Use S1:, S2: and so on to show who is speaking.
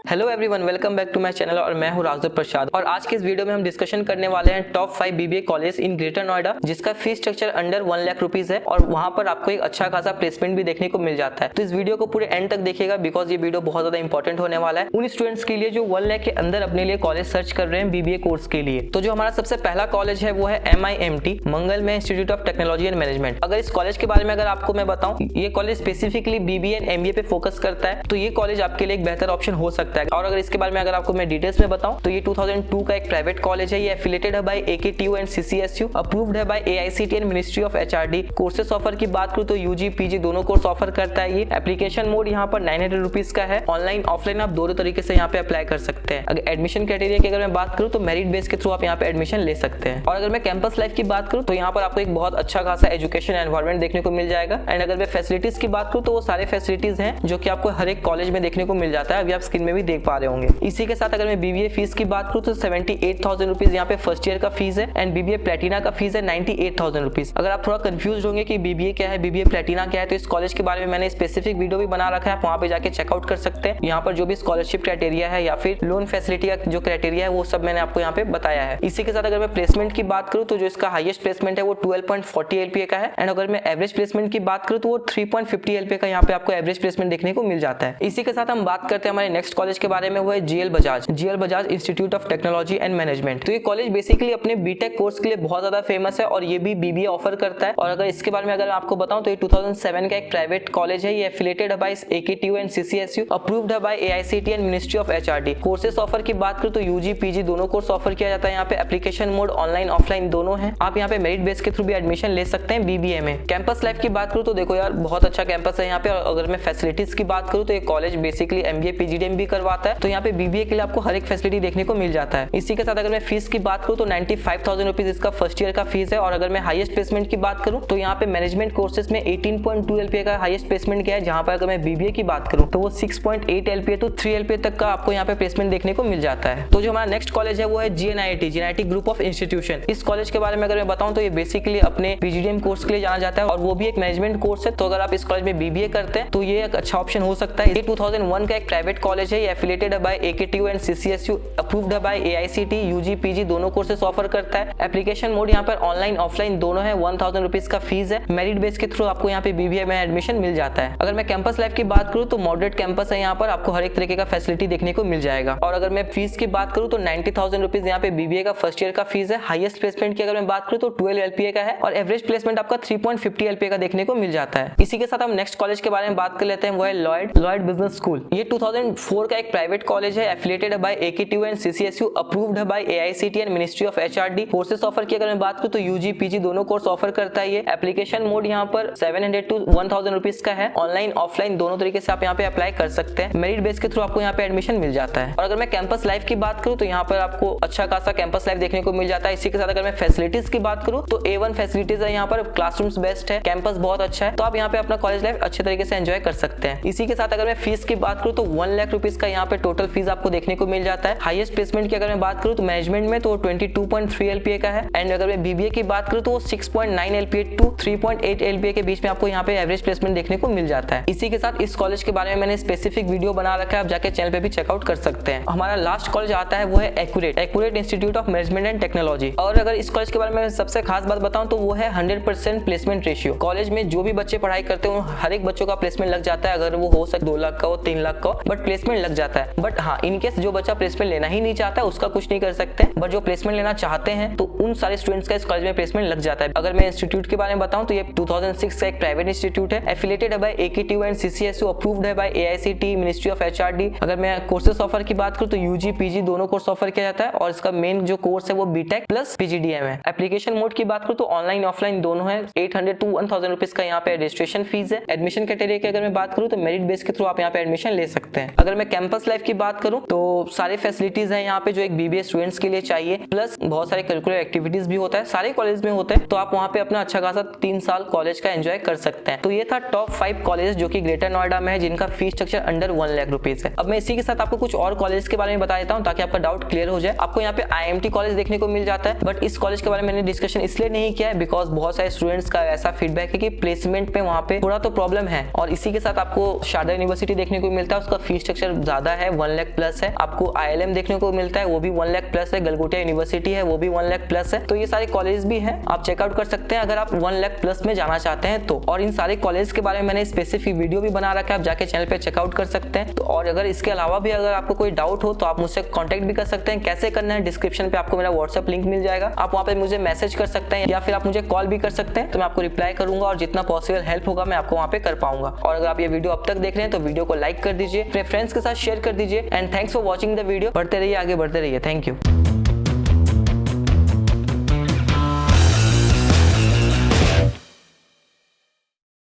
S1: Hello everyone, welcome back to my channel और मैं हूं राजदीप प्रसाद। और आज के इस वीडियो में हम डिस्कशन करने वाले हैं top 5 BBA college in Greater Noida जिसका fees structure under 1 lakh rupees है और वहां पर आपको एक अच्छा खासा प्लेसमेंट भी देखने को मिल जाता है। तो इस वीडियो को पूरे एंड तक देखिएगा बिकॉज ये वीडियो बहुत ज्यादा इंपॉर्टेंट होने वाला है उन स्टूडेंट्स के लिए जो 1 लाख के अंदर अपने लिए कॉलेज सर्च कर रहे हैं बीबीए कोर्स के लिए। तो जो हमारा सबसे पहला कॉलेज है वो है MIMT मंगल में institute of technology and management. अगर इस कॉलेज के बारे में अगर आपको मैं बताऊं, ये college specifically BBA and MBA पे फोकस करता है, तो ये कॉलेज आपके लिए एक बेहतर ऑप्शन हो सकता है। और अगर इसके बारे में अगर आपको मैं डिटेल्स में बताऊं तो ये 2002 का एक प्राइवेट कॉलेज है। ये एफिलिएटेड है by AKTU and CCSU, approved है by AICTE and ministry of HRD। Courses offer की बात करूं तो UG PG दोनों कोर्स ऑफर करता है। ये एप्लीकेशन मोड यहाँ पर 900 रुपीज का है। ऑनलाइन ऑफलाइन आप दोनों तरीके से यहाँ पे अप्लाई कर सकते हैं। अगर एडमिशन क्राइटेरिया की अगर मैं बात करूँ तो मेरिट बेस के थ्रू आप यहाँ पे एडमिशन ले सकते हैं। और अगर मैं कैंपस लाइफ की बात करूँ तो यहाँ पर आपको एक बहुत अच्छा खासा एजुकेशन एनवायरमेंट देखने को मिल जाएगा। एंड अगर मैं फैसिलिटीज की बात करूँ तो वो सारे फैसिलिटीज हैं जो कि आपको हर एक कॉलेज में देखने को मिल जाता है। अभी आप स्क्रीन में भी देख पा रहे होंगे। इसी के साथ अगर मैं BBA फीस की बात करूँ तो 78,000 रुपीज यहाँ पे फर्स्ट ईयर का फीस है। एंड BBA प्लेटिना का फीस है 98,000 रुपीज। अगर आप थोड़ा कंफ्यूज होंगे कि BBA क्या है, BBA प्लेटिना क्या है, तो इस कॉलेज के बारे में मैंने स्पेसिफिक वीडियो भी बना रखा है, आप वहाँ पे जाके चेकआउट कर सकते हैं। यहाँ पर जो भी स्कॉलरशिप क्राइटेरिया है या फिर लोन फैसिलिटी का जो क्राइटेरिया है वो सब मैंने आपको यहाँ पे बताया है। इसी के साथ अगर मैं प्लेसमेंट की बात करूँ तो जो इसका हाईएस्ट प्लेसमेंट है वो 12.40 LPA का है। एंड अगर मैं एवरेज प्लेसमेंट की बात करूँ तो वो 3.50 LPA का यहाँ पे आपको एवरेज प्लेसमेंट देखने को मिल जाता है। इसी के साथ हम बात करते हैं हमारे नेक्स्ट कॉलेज के बारे में, वो है GL Bajaj institute of technology and management. तो ये कॉलेज बेसिकली अपने बीटेक कोर्स के लिए बहुत ज्यादा फेमस है और ये भी BBA ऑफर करता है। और अगर इसके बारे में अगर आपको बताऊं तो ये 2007 का एक प्राइवेट कॉलेज है। ये एफिलिएटेड है by AKTU and CCSU, approved है by AICTE and ministry of HRD। Courses offer की बात करूं तो UG PG दोनों कोर्स ऑफर किया जाता है। यहाँ पे एप्लीकेशन मोड ऑनलाइन ऑफलाइन दोनों है। आप यहाँ पे मेरिट बेस के थ्रू भी एडमिशन ले सकते हैं BBA में। कैंपस लाइफ की बात करूं तो देखो यार बहुत अच्छा कैंपस है यहाँ पे। और अगर मैं फैसिलिटीज की बात करूं तो ये कॉलेज बेसिकली MBA PGDM भी करवाता है। तो यहाँ पे BBA के लिए आपको हर एक फैसिलिटी देखने को मिल जाता है। इसी के साथ अगर मैं फीस की बात करूं तो 95,000 रुपीज इसका फर्स्ट ईयर का फीस है। और अगर मैं हाईएस्ट प्लेसमेंट की बात करूं तो यहाँ पे मैनेजमेंट कोर्सेज में 18.2 LPA का हाईएस्ट प्लेसमेंट गया है। जहां पर अगर मैं BBA की बात करूं तो वो 6.8 LPA तो 3 LPA तक का आपको यहाँ पे प्लेसमेंट देखने को मिल जाता है। तो जो हमारा नेक्स्ट कॉलेज है वो है GNIT ग्रुप ऑफ इंस्टीट्यूशन। इस कॉलेज के बारे में अगर मैं बताऊं तो ये बेसिकली अपने PGDM कोर्स के लिए जाना जाता है और वो भी एक मैनेजमेंट कोर्स है। तो अगर आप इस कॉलेज में BBA करते हैं तो ये एक अच्छा ऑप्शन हो सकता है। ये 2001 का एक प्राइवेट कॉलेज है। ये एफिलिएटेड है by AKTU and CCSU, approved है बाय AICTE, UG PG दोनों कोर्सेस ऑफर करता है। एप्लीकेशन मोड यहाँ पर ऑनलाइन ऑफलाइन दोनों है। 1,000 रुपीज का फीस है। मेरिट बेस के थ्रू आपको यहाँ पे BBA में एडमिशन मिल जाता है। अगर मैं कैंपस लाइफ की बात करूँ तो मॉडरेट कैंपस है। यहाँ पर आपको हर एक तरीके का फैसिलिटी देखने को मिल जाएगा। और अगर मैं फीस की बात करूँ तो 90,000 रुपीज यहाँ पे BBA का फर्स्ट ईयर का फीस है। हाईएस्ट प्लेसमेंट की अगर मैं बात करूँ तो 12 LPA का है और एवरेज प्लेसमेंट आपका 3.50 LPA का देखने को मिल जाता है। इसी के साथ हम नेक्स्ट कॉलेज के बारे में बात कर लेते हैं, वो है लॉयड बिजनेस स्कूल। ये 2004 का एक प्राइवेट कॉलेज है। एफिलिएटेड है by AKTU and CCSU, approved है by AICTE and ministry of HRD। Courses offer की अगर मैं बात करूँ तो UG PG दोनों कोर्स ऑफर करता है। ये एप्लीकेशन मोड यहाँ पर 700 to 1,000 रुपीज का है। ऑनलाइन ऑफलाइन दोनों तरीके से आप यहाँ पे अप्लाई कर सकते हैं। मेरिट बेस के थ्रू आपको यहाँ पे एडमिशन मिल जाता है। और अगर मैं कैंपस लाइफ की बात करूँ तो यहाँ पर आपको अच्छा खासा कैंपस लाइफ देखने को मिल जाता है। इसी के साथ अगर मैं फैसिलिटीज की बात करूँ तो A1 फैसिलिटीज है। यहाँ पर क्लासरूम्स बेस्ट है, कैंपस बहुत अच्छा है, तो आप यहाँ पे अपना कॉलेज लाइफ अच्छे तरीके से एंजॉय कर सकते हैं। इसी के साथ अगर मैं फीस की बात करूँ तो 1 लाख रुपीज का यहाँ पे टोटल फीस आपको देखने को मिल जाता है। हाईएस्ट प्लेसमेंट की अगर मैं बात करूँ तो मैनेजमेंट में तो 22.3 LPA का है। एंड अगर मैं BBA की बात करूँ तो वो 6.9 LPA टू 3.8 LPA के बीच में आपको यहाँ पे एवरेज प्लेसमेंट देखने को मिल जाता है। इसी के साथ इस कॉलेज के बारे में मैंने स्पेसिफिक वीडियो बना रखा है, आप जाके चैनल पे भी चेकआउट कर सकते हैं। हमारा लास्ट कॉलेज आता है वो है accurate institute of management and technology. और अगर इस कॉलेज के बारे में सबसे खास बात बताऊं तो वो है 100% प्लेसमेंट रेशियो। कॉलेज में जो भी बच्चे पढ़ाई करते हैं हर एक बच्चों का प्लेसमेंट लग जाता है। अगर वो हो सके 2 लाख का हो, 3 लाख का हो, बट प्लेसमेंट लग जाता है। बट हाँ, इनकेस जो बच्चा प्लेसमेंट लेना ही नहीं चाहता उसका कुछ नहीं कर सकते, बट जो प्लेसमेंट लेना चाहते हैं तो उन सारे स्टूडेंट्स का इस कॉलेज में प्लेसमेंट लग जाता है। अगर मैं इंस्टीट्यूट के बारे में बताऊं तो ये 2006 का एक प्राइवेट इंस्टीट्यूट है। एफिलिएटेड है by AKTU and CCSU, approved है by AICTE, ministry of HRD। अगर मैं कोर्सेस ऑफर की बात करूं तो UG PG दोनों कोर्स ऑफर किया जाता है और इसका मेन जो कोर्स है वो BTech प्लस PGDM है। एप्लीकेशन मोड की बात करूं तो ऑनलाइन ऑफलाइन दोनों है। 800 to 1,000 रुपीज का यहाँ पे रजिस्ट्रेशन फीस है। एडमिशन क्राइटेरिया की अगर मैं बात करूँ तो मेरिट बेस के थ्रू आप यहाँ पे एडमिशन ले सकते हैं। अगर मैं कैंपस कैंपस लाइफ की बात करूं तो सारे फैसिलिटीज हैं यहाँ पे जो एक बीबीए स्टूडेंट्स के लिए चाहिए, प्लस बहुत सारे करिकुलर एक्टिविटीज भी होता है, सारे कॉलेज में होते हैं, तो आप वहाँ पे अपना अच्छा खासा 3 साल कॉलेज का एंजॉय कर सकते हैं। तो ये था टॉप 5 कॉलेज जो कि ग्रेटर नोएडा में है, जिनका fees structure under 1 lakh rupees है। अब मैं इसी के साथ आपको कुछ और कॉलेज के बारे में बता देता हूँ ताकि आपका डाउट क्लियर हो जाए। आपको यहाँ पे IMT कॉलेज देखने को मिल जाता है, बट इस कॉलेज के बारे में मैंने डिस्कशन इसलिए नहीं किया है बिकॉज बहुत सारे स्टूडेंट्स का ऐसा फीडबैक है कि प्लेसमेंट में वहाँ पे थोड़ा तो प्रॉब्लम है। और इसी के साथ आपको शारदा यूनिवर्सिटी देखने को मिलता है, उसका फीस स्ट्रक्चर ज्यादा है, 1 लाख प्लस है। आपको ILM देखने को मिलता है, वो भी 1 लाख प्लस है। गलगोटिया यूनिवर्सिटी है, वो भी 1 लाख प्लस है। तो ये सारे कॉलेज भी हैं, आप चेकआउट कर सकते हैं अगर आप 1 लाख प्लस में जाना चाहते हैं तो। और इन सारे कॉलेज के बारे में मैंने स्पेसिफिक वीडियो भी बना रखा है, आप जाके चैनल पे चेकआउट कर सकते हैं। तो और अगर इसके अलावा भी अगर आपको कोई डाउट हो तो आप मुझसे कांटेक्ट भी कर सकते हैं। कैसे करना है, डिस्क्रिप्शन पे आपको मेरा व्हाट्सएप लिंक मिल जाएगा, आप वहाँ पे मुझे मैसेज कर सकते हैं या फिर आप मुझे कॉल भी कर सकते हैं, तो मैं आपको रिप्लाई करूंगा और जितना पॉसिबल हेल्प होगा मैं आपको वहाँ पे कर पाऊंगा। और अगर आप ये वीडियो अब तक देख रहे हैं तो वीडियो को लाइक कर दीजिए, अपने फ्रेंड्स के साथ शेयर कर दीजिए। And thanks for watching the video. बढ़ते रहिए, आगे बढ़ते रहिए। Thank you.